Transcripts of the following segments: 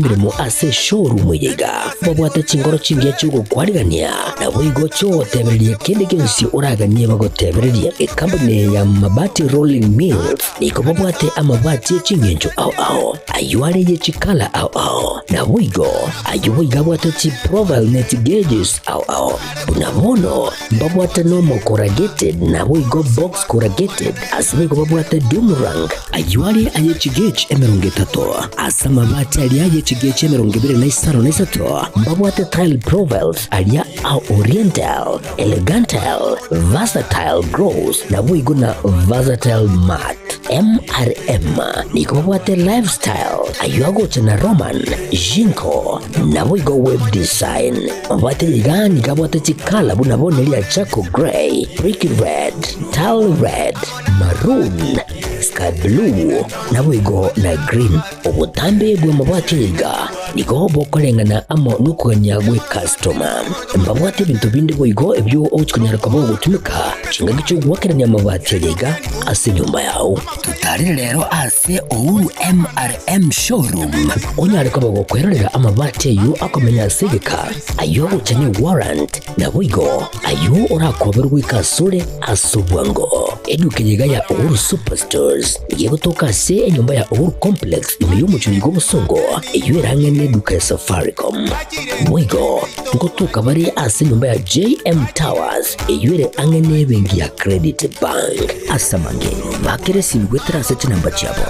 mirimo ase showroom yega babwate chingoro chingia chugo kwarigania na boigo cho tebereria kende kensi uraganie bagotebereria company ya mabati rolling mills niko babwate amabati chingenjo ao ayuare ye chikala ao na boigo ayuiga bwate chi profile net gauges ao unamono babwate normal corrugated na boigo box corrugated asime babwate dumrang ayuare aye chigage emerongetato asama bati aliaye chigeche merongibire na isaro na isato mbabwate tile profiles alia au oriental elegantal versatile gross na boigo na versatile mat MRM niko babwate lifestyle ayuago chana roman jinko na boigo web design babwate ligani kabwate chikala buna bonelia chako gray brick red tile red maroon sky blue na boigo na green obutambe bwe mabwate liga niko bokolengana amo nukanya gwe customer mbabwate bintu bindi boigo ebyo ochikonyara kabo gutumika chingagicho gwakeranya mabwate liga ase nyumba yao tutari lero ase ouru MRM showroom onyare kabo gukwerera amabwate yu akomenya segeka ayo uchanye warrant na boigo ayo urakoberwa ikasure asubwango edukenyega ya ouru superstores yego toka se nyumba ya ouru complex imeyumu churigo busongo iyo erangene duka ya Safaricom boigo ngotuka bari ase nyumba ya JM Towers iyo ere angene bengi ya Credit Bank asamange bakere simgwetera ase namba chabo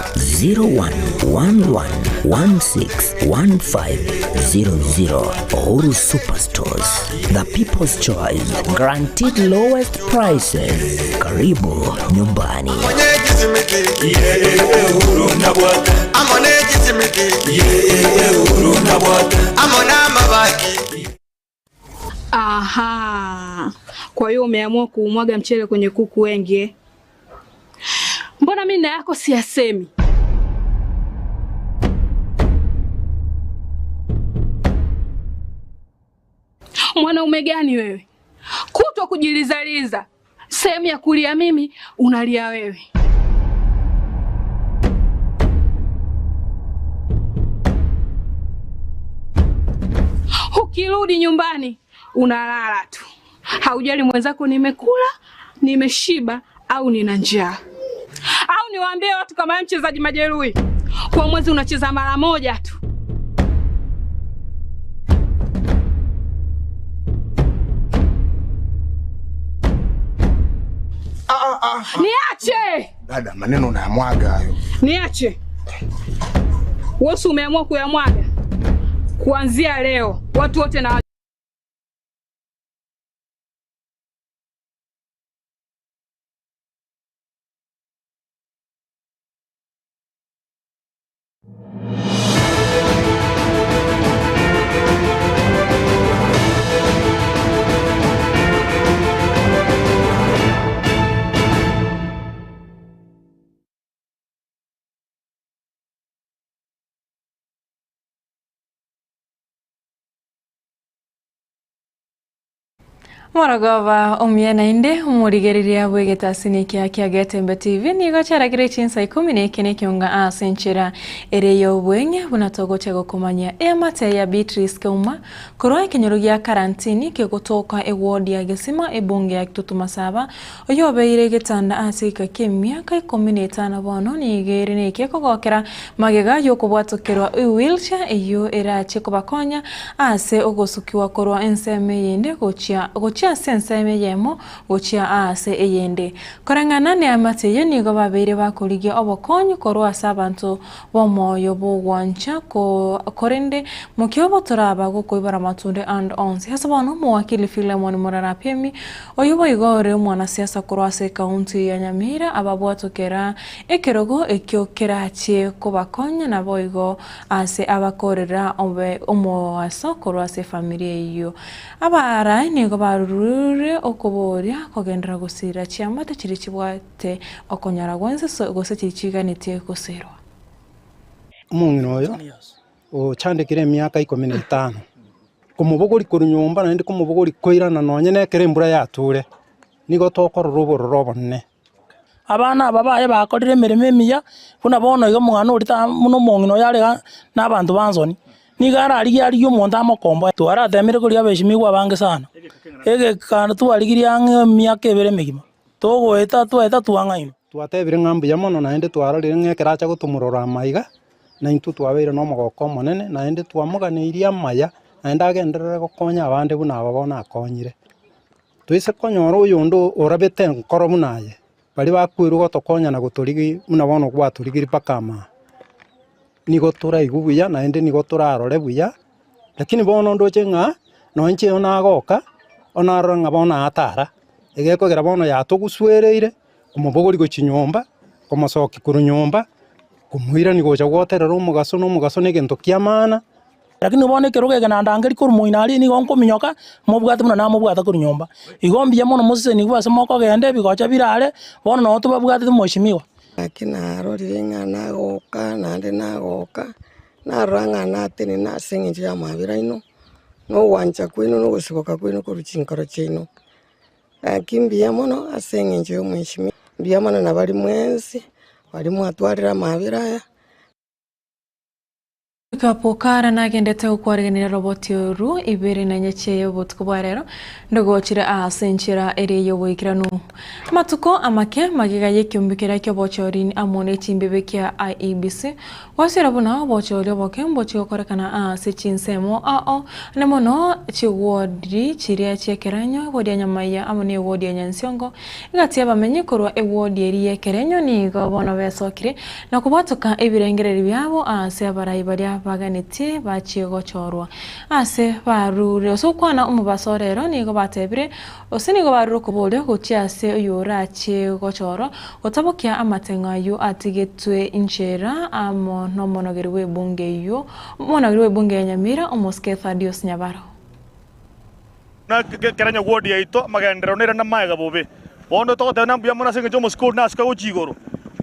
0111161500 Ouru Superstores, the people's choice, guaranteed lowest prices. Karibu nyumbani. Aha, kwa hiyo umeamua kuumwaga mchele kwenye kuku wengi. Mbona mimi na yako siyasemi? Mwanaume gani wewe? Kutwa kujilizaliza. Sehemu ya kulia mimi, unalia wewe. Ukirudi nyumbani, unalala tu. Haujali mwenzako nimekula, nimeshiba au nina njaa. Au niwaambie watu kama mchezaji majeruhi. Kwa mwezi unacheza mara moja tu. Niache! Dada, maneno unayamwaga hayo. Niache. Wewe umeamua kuyamwaga. Kuanzia leo watu wote na Morogova omiena inde umurigeriria bwegetasini kia Getembe TV nigo charagire Chinsa Ikomi nekene Ekeonga asenchera ereyo bwenge bunatogoche gokomanya emate ya Beatrice Keuma korwa ekenyorogia karantini kegotoka eward ya Gesima ebonge ya Tutumasaba oyobeire getanda asika kemiaka 15 bono nigere neke kogokera magega yokobwatokerwa wheelchair eyo erache kobakonya ase ogosukiwa korwa enseme yende gochia sensa emeyemo gochia ase eyende korangana ne amateye nigo babere bakorigia obokonyo korwa sabantu bomoyo bogwancha ko korende mukyobo toraba gokoibara matunde and ons hasabano mwakili Filemon Morarapemi oyobo igore mwana siasa korwa se county ya Nyamira ababwatokera ekerogo ekyokerache kobakonya na boigo ase abakorera omoaso korwa se familia iyo abara nigo barure okoboria kogendera gusira chiamate chiri chibwate okonyara gwense gose chichiganite kuserwa umungino oyo o chandekire myaka 15 kumubogori kurunyumba na ndi kumubogori koirana nonye nekere mbura yature nigo tokororo robonne abana babaye bakorire emirimo emiya buna bono igo mwana orita muno mongino yarega n'abantu banzoni Nigara ari monta mokombo twara temire kuria beshimigwa bange sana. Ege kana twarigiria ange miaka ebere migima. Togoeta twangaino. Twatebire ng'ambu ya mono naende twarorire ng'ekeracha gutumurora amaiga na intu twabeire no mogoko monene naende twamuganiria amaya naende agenderere gukonya abande buna ababona akonyire. Twise konyora uyu ndu orabete nkoro bunaye bari bakwiru gotokonya na guturigi buna bono gwaturigiri pakama nigo turaigu buya naende nigo turarore buya lakini bono ndoche ng'a nonche ona agoka ona aranga bona atara egekogera bono yatuguswereire kumubogori gochinyomba komosoki kuru nyomba kumuira ni gocha gwoterera omugaso negento kiamana lakini ubone keroge na ndangeri kuru moinari ni gonko minyoka mubwate muna na mubwata kuru nyomba igombi ya mono mose ni gwase moko gende bigocha birare bono no tubabwate moshimiwa akina rorire ng'ana goka nande nagoka naranga natene nasengi ya mabira ino no wancha kwino no gosiboka kwino kuru chinkoro chino akimbi ya mono asengi nje omwishimi bia mono na bali mwensi bali mwatwarira mabira ya Kapokara nagendete ukwareganira roboti oru ibere na nyeche yobotuko bwarero ndogochire asenchira ere yoboikiranu matuko amake magiga yekyumbikira kyo bochorini amone chimbebe kya IEBC wasira buna bochori bokembo chikorekana ase chinsemo ao nemono chiwodi chiria chekeranyo wodi anyamaya amone wodi anyansiongo igati abamenye korwa ewodi eri yekerenyo ni gobona besokire na kubatuka ebirengereri byabo ase abarayi baganiti bachigo chorwa ase barure so kwana umubasorero nigo batebire osinigo baruru kubole guchiase yura chigo choro otabokia amatengayo atigetwe inchera amo no monogeriwe bunge ya Nyamira omosketha Dios Nyabaro na keranya wodi yaito magendero nera na maiga bobe bono to tena mbia mona senge jomo school na ska uchigoro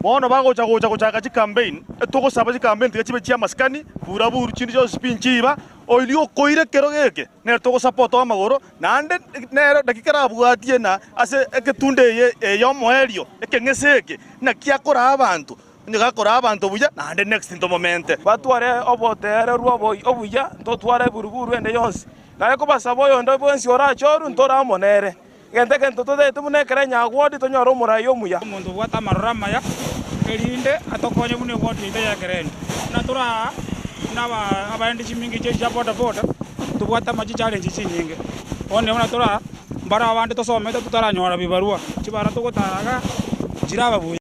bono bagocha ka campaign etoko saba campaign tigachibe chia maskani bura buru chini jo spinchiba oilio koire kerogeke ne toko support amagoro nande ne dakikara bwatie na ase eketunde ye yo moelio ekengeseke na kiakora abantu nyagakora abantu buya nande next into moment batware obotere ruobo obuya ndotware buruburu ende yose na ko basaboyo ndo bonsi ora choru ntora monere gente kento tode tumune kerenya gwodi tonyoro murayo muya mundu bwata marama ya elinde atokonye bune gwodi inde ya kerenya natura naba abandi chimingi che boda tubwata maji challenge chinyinge one natura mbara abandi tosome tutaranyora bibarua chibara tugotaraga jiraba buya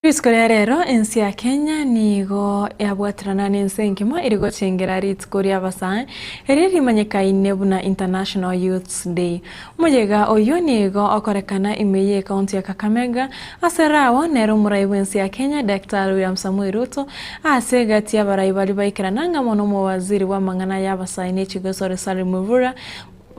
Biskorero ensi ya Kenya nigo yabwatirana n'ensengimo irigo chengera ritskori abasai eriri manyekaine buna International Youth Day mujega oyo nigo okorekana imeye county ya Kakamega aserawo nero murai wensi ya Kenya Dr. William Samuel Ruto asegati abarai bali baikirana mono mu waziri wa mangana y'abasai ne Kigosore Salim Muvura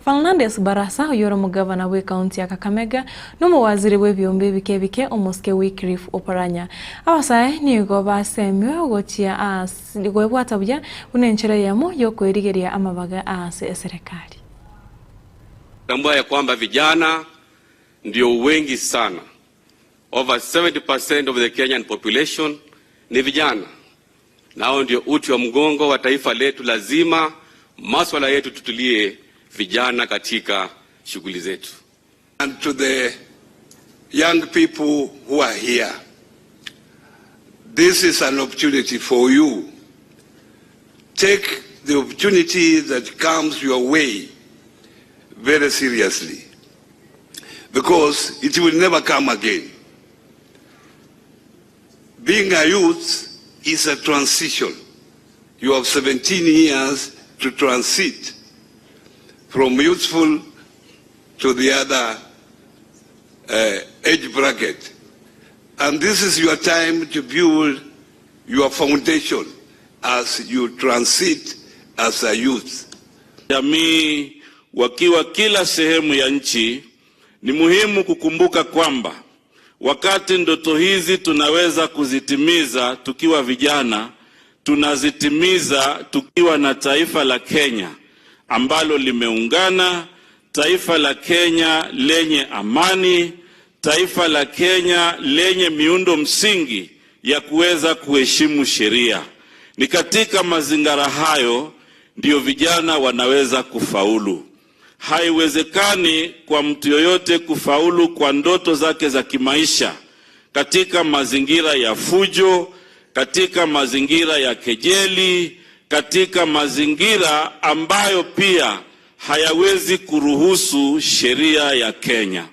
Fernandes Barasa yoro mugavana we county ya Kakamega no waziri we byombe bikebike omoske Wycliffe Oparanya abasai nigo basemwe gochia as nigo bwatabuya unenchera yamo yokwerigeria amabaga ase serikali tambua ya kwamba vijana ndio wengi sana over 70% of the Kenyan population ni vijana nao ndio uti wa mgongo wa taifa letu lazima masuala yetu tutulie vijana katika shughuli zetu. And to the young people who are here, this is an opportunity for you. Take the opportunity that comes your way very seriously, because it will never come again. Being a youth is a transition. You have 17 years to transit from youthful to the other age bracket. And this is your time to build your foundation as you transit as a youth. Jamii wakiwa kila sehemu ya nchi, ni muhimu kukumbuka kwamba wakati ndoto hizi tunaweza kuzitimiza tukiwa vijana, tunazitimiza tukiwa na taifa la Kenya ambalo limeungana, taifa la Kenya lenye amani, taifa la Kenya lenye miundo msingi ya kuweza kuheshimu sheria. Ni katika mazingira hayo ndio vijana wanaweza kufaulu. Haiwezekani kwa mtu yoyote kufaulu kwa ndoto zake za kimaisha katika mazingira ya fujo, katika mazingira ya kejeli, katika mazingira ambayo pia hayawezi kuruhusu sheria ya Kenya.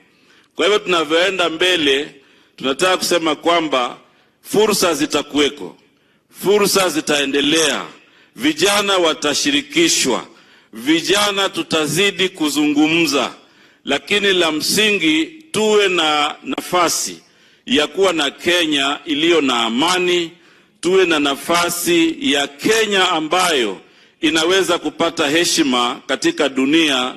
Kwa hivyo tunavyoenda mbele, tunataka kusema kwamba fursa zitakuweko, fursa zitaendelea, vijana watashirikishwa, vijana tutazidi kuzungumza, lakini la msingi tuwe na nafasi ya kuwa na Kenya iliyo na amani, tuwe na nafasi ya Kenya ambayo inaweza kupata heshima katika dunia.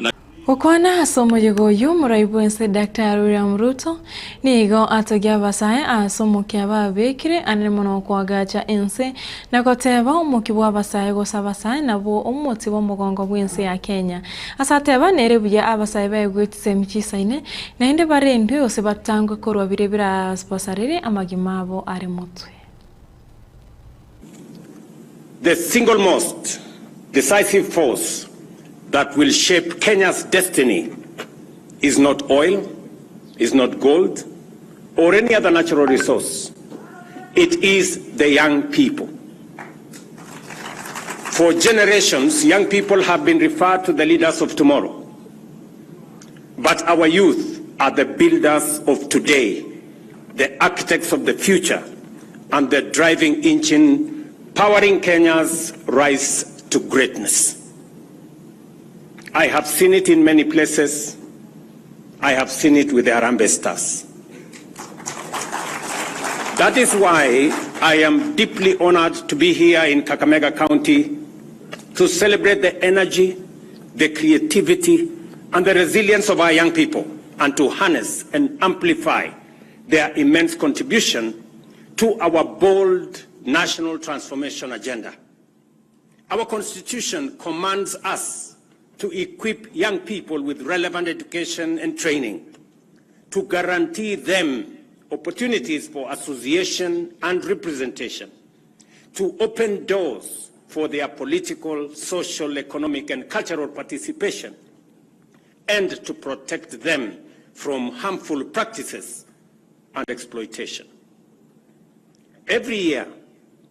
Ukwana asomo yugoyu muraibuense Dr. William Ruto nigo atogya basaye asomo kyaba bekire anemono kwagacha ense nakoteba umukibwa basaye gosabasaye nabo umuti bo mugongo bwense ya Kenya asateba nerebuya abasaye bayegwitse mikisaine nainde barende yose batangwe korwa birebira sponsarere amagimabo ari mutwe. The single most decisive force that will shape Kenya's destiny is not oil, is not gold, or any other natural resource. It is the young people. For generations, young people have been referred to the leaders of tomorrow. But our youth are the builders of today, the architects of the future, and the driving engine powering Kenya's rise to greatness. I have seen it in many places. I have seen it with the Harambee Stars. That is why I am deeply honored to be here in Kakamega County to celebrate the energy, the creativity, and the resilience of our young people, and to harness and amplify their immense contribution to our bold national transformation agenda. Our Constitution commands us to equip young people with relevant education and training, to guarantee them opportunities for association and representation, to open doors for their political, social, economic, and cultural participation, and to protect them from harmful practices and exploitation. Every year,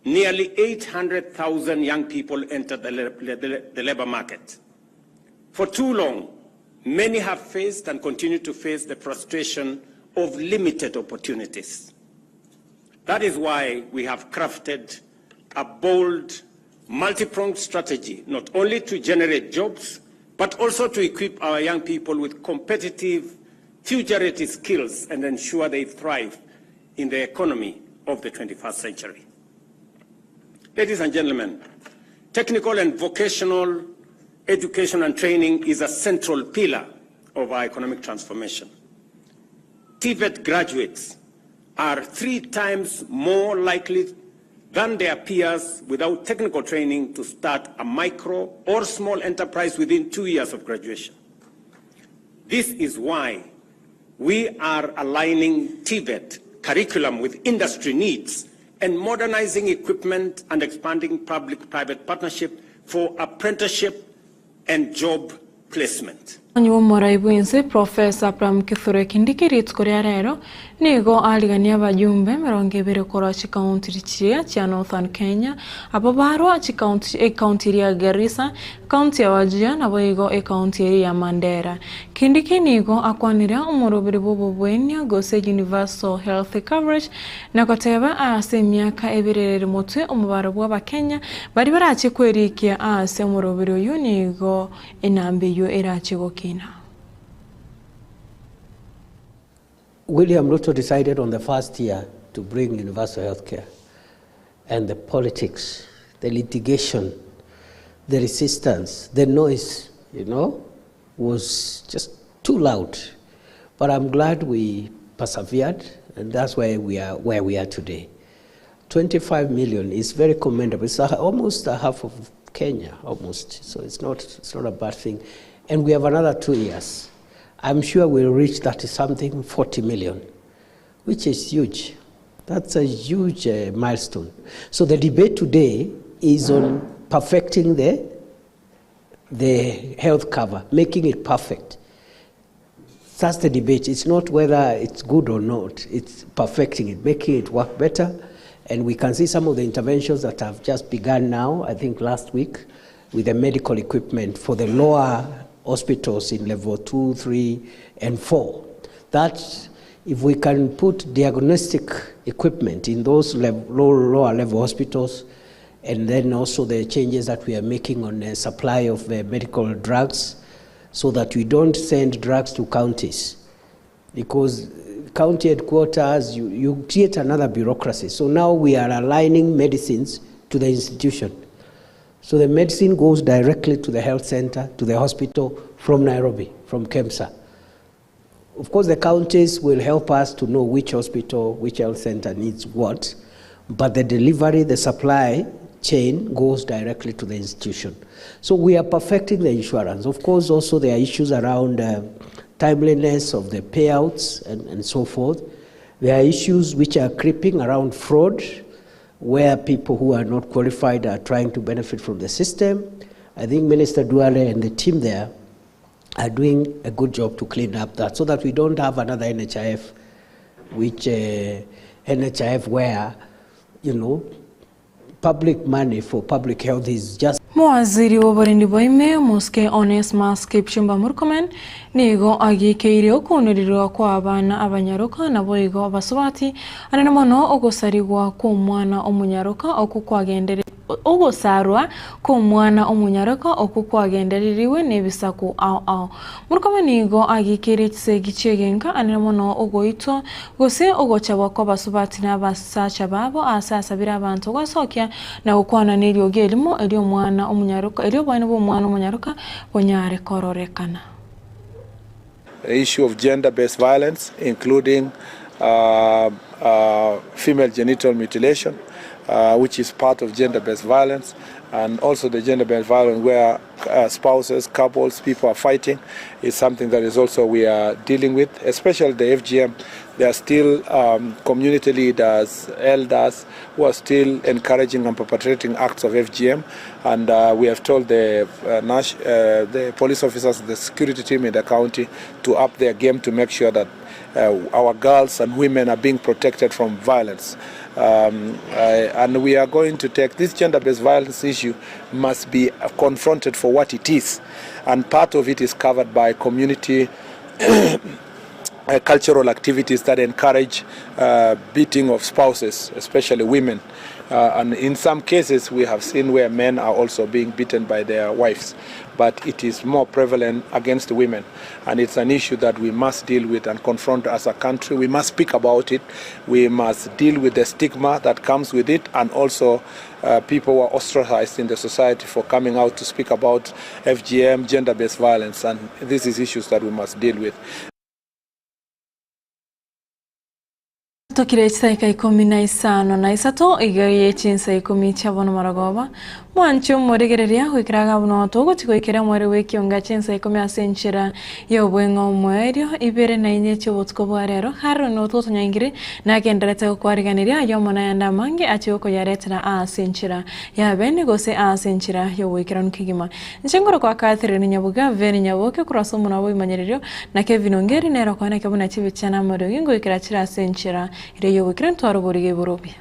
nearly 800,000 young people enter the labor market. For too long, many have faced and continue to face the frustration of limited opportunities. That is why we have crafted a bold, multi-pronged strategy, not only to generate jobs, but also to equip our young people with competitive, future-ready skills and ensure they thrive in the economy of the 21st century. Ladies and gentlemen, technical and vocational education and training is a central pillar of our economic transformation. TVET graduates are 3 times more likely than their peers without technical training to start a micro or small enterprise within 2 years of graduation. This is why we are aligning TVET curriculum with industry needs and modernizing equipment and expanding public-private partnership for apprenticeship and job placement. Nyo moraibuense Professor Pram Kithure Kindiki ritkoria rero nigo aligania bajumbe 2 kora county chia Northern Kenya ababaro county ya Garissa, county ya Wajir na boigo county ya Mandera. Kindiki nigo akwanira umurubiri bobobwenya gose universal health coverage na koteba ase myaka ebirere mutwe umubaro bwa Kenya bari barachi kwerikia ase umurubiri uyu nigo enambe yo erachi goki. William Ruto decided on the first year to bring universal health care, and the politics, the litigation, the resistance, the noise, was just too loud. But I'm glad we persevered, and that's why we are where we are today. 25 million is very commendable. It's almost a half of Kenya, almost. So it's not a bad thing. And we have another 2 years. I'm sure we'll reach 30-something, 40 million, which is huge. That's a huge milestone. So the debate today is on perfecting the health cover, making it perfect. That's the debate. It's not whether it's good or not. It's perfecting it, making it work better. And we can see some of the interventions that have just begun now, I think last week, with the medical equipment for the lower hospitals in level 2, 3, and 4. That if we can put diagnostic equipment in those lower level hospitals, and then also the changes that we are making on the supply of medical drugs, so that we don't send drugs to counties, because county headquarters, you create another bureaucracy. So now we are aligning medicines to the institution. So the medicine goes directly to the health center, to the hospital from Nairobi, from KEMSA. Of course, the counties will help us to know which hospital, which health center needs what, but the delivery, the supply chain goes directly to the institution. So we are perfecting the insurance. Of course, also there are issues around timeliness of the payouts and so forth. There are issues which are creeping around fraud, where people who are not qualified are trying to benefit from the system. I think Minister Duale and the team there are doing a good job to clean up that, so that we don't have another NHIF, NHIF where, public money for public health is just. Mwaziri w'uburinzi bw'ime Muske Onesmus Kipchumba Murkomen nigo agikeire okunuririrwa kwa abana abanyaruka nabo igo abasubati anene mono ogosarigwa ku mwana omunyaruka okukwagendere ogosarwa ku mwana omunyaruka okukwagendereriwe nebisaku ao Murkomen nigo agikeire kisegichegenka anene mono ogoito gose ogochabwa kwa basubati n'abasacha babo asasabira abantu gwasokya na ukwana n'iryo gelimo eryo mwana omunyaruka eryo bwana bo mwana omunyaruka bonyare kororekana. The issue of gender-based violence, including female genital mutilation, which is part of gender-based violence, and also the gender-based violence where spouses, couples, people are fighting, is something that is also we are dealing with, especially the FGM. There are still community leaders, elders, who are still encouraging and perpetrating acts of FGM, and we have told the police officers, the security team in the county to up their game to make sure that our girls and women are being protected from violence. And we are going to take this gender-based violence issue must be confronted for what it is, and part of it is covered by community cultural activities that encourage beating of spouses, especially women. And in some cases we have seen where men are also being beaten by their wives, but it is more prevalent against women, and it's an issue that we must deal with and confront as a country. We must speak about it. We must deal with the stigma that comes with it, and also people who are ostracized in the society for coming out to speak about FGM, gender-based violence, and this is issues that we must deal with. Tokire chitaika Ikomi na isano na isato igariye Chinsa Ikomi chabono maragoba mwancho murigereria gwikiraga buno tugutiko ikira mwere w'Ekeonga Chinsa Ikomi asenchera yobwengo mwerio ibere na inye chobotko bwarero haro no tutonyangire na kenderete kwariganiria yomona yanda mange achioko yaretera asenchera ya bene gose asenchera yobwikira nkigima nchengoro kwa Catherine Nyaboga veni Nyaboke kurasomo nabo imanyererio na Kevin Ongeri nero kwana kabuna chibichana moro ingo ikira chira asenchera Ireyo wikren tuaro borige borobia.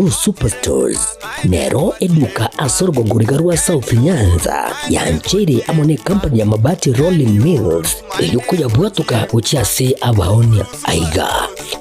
Superstores nero eduka asorgo ngurigarua South Nyanza yanchiri amone company ya mabati Rolling Mills eyukuya bwatuka uchiase abaonia aiga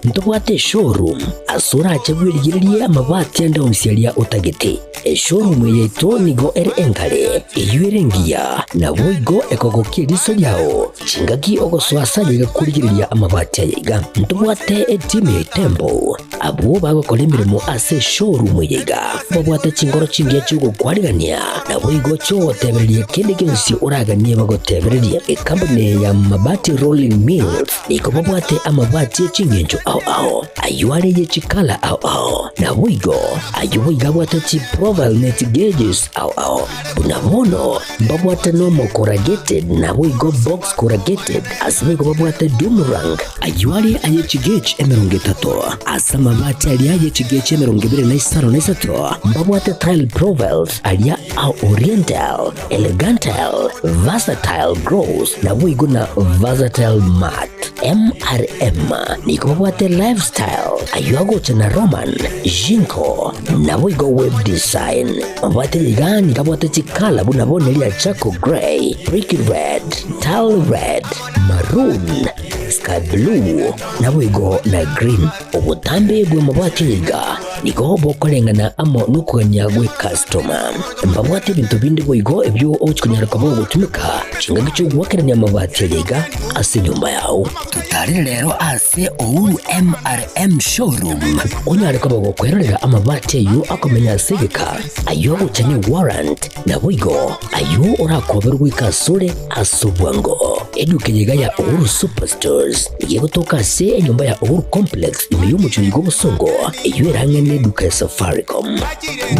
ntobwate showroom asura achagwirigirie amabati enda umsialia utagete showroom yeito nigo ere engale eyuerengia na boigo ekogokie riso yao chingaki ogoswasa yiga kurigiriria amabati yiga ntobwate team tembo abo bagokora imirimo ase showroom yiga babwate chingoro chingia chugo kwarigania na boigo chotebererie kende kinsi uraganie bagotebererie company ya mabati Rolling Mills niko babwate amabati chingenjo ao ayuare ye chikala ao na boigo ayuiga bwate chi profile net gauges ao bunabono babwate normal corrugated na boigo box corrugated asimigo babwate boomerang ayuare aye chigage emerongetato asama mabati alia aye chigage emerongibire na isaro na isato babwate tile profiles alia au oriental elegantal versatile gross na boigo na versatile mat MRM niko babwate lifestyle ayuago chana roman jinko na boigo web design babwate ligani kabwate chikala bunabone lia chaco gray brick red tile red maroon sky blue na boigo na green obutambe bwe mabwate liga niko bokolengana amo nukuganyagwe customer mbabwate bintu bindi boigo ebyo ochikunyaraka bo gutumika chingagicho gwakeranya mabati liga ase nyumba yao tutari rero ase ouru MRM showroom onyareka bagokwerera amabati yu akomenya segeka ayo guchanye warrant na boigo ayo urakoberwa ikasure asubwango eduke yiga ya Ouru Superstores igiye gutoka se enyumba ya Ouru Complex imiyumucho yigo busongo iyo erangene neduka ya Safaricom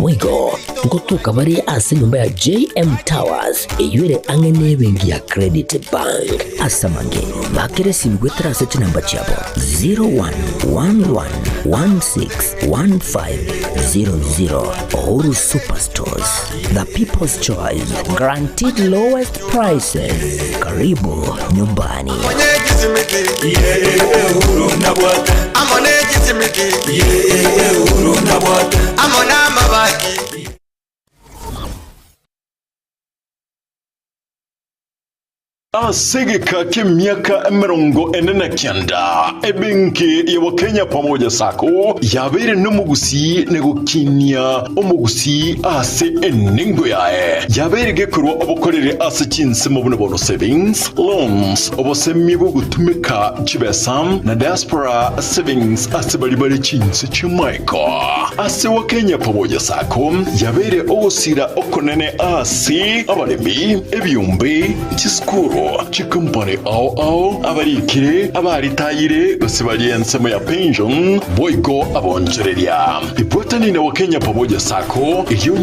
boigo ngotuka bari ase nyumba ya JM Towers iyo ere angene bengi ya Credit Bank asamange bakere simgwetra se namba chabo 0111161500 Ouru Superstores, the people's choice, guaranteed lowest prices. Karibu nyumbani. Asegeka k'emyaka 49 ebenki ya Kenya pamoja sako yabere n'umugusi negukinya umugusi ase eningo yae yabere gekurwa obukorere ase Chinsa mu buno savings loans obosemi bwo gutumika chibesam na diaspora savings ase bali Chinsa chimaiko ase wa Kenya pamoja sako yabere osira okonene ase abalemi ebyumbe chiskuru chikumpane ao abarikire abaritayire basibaliye nsemo ya pension boigo abonjereria ibotani na Kenya pamoja sako iyo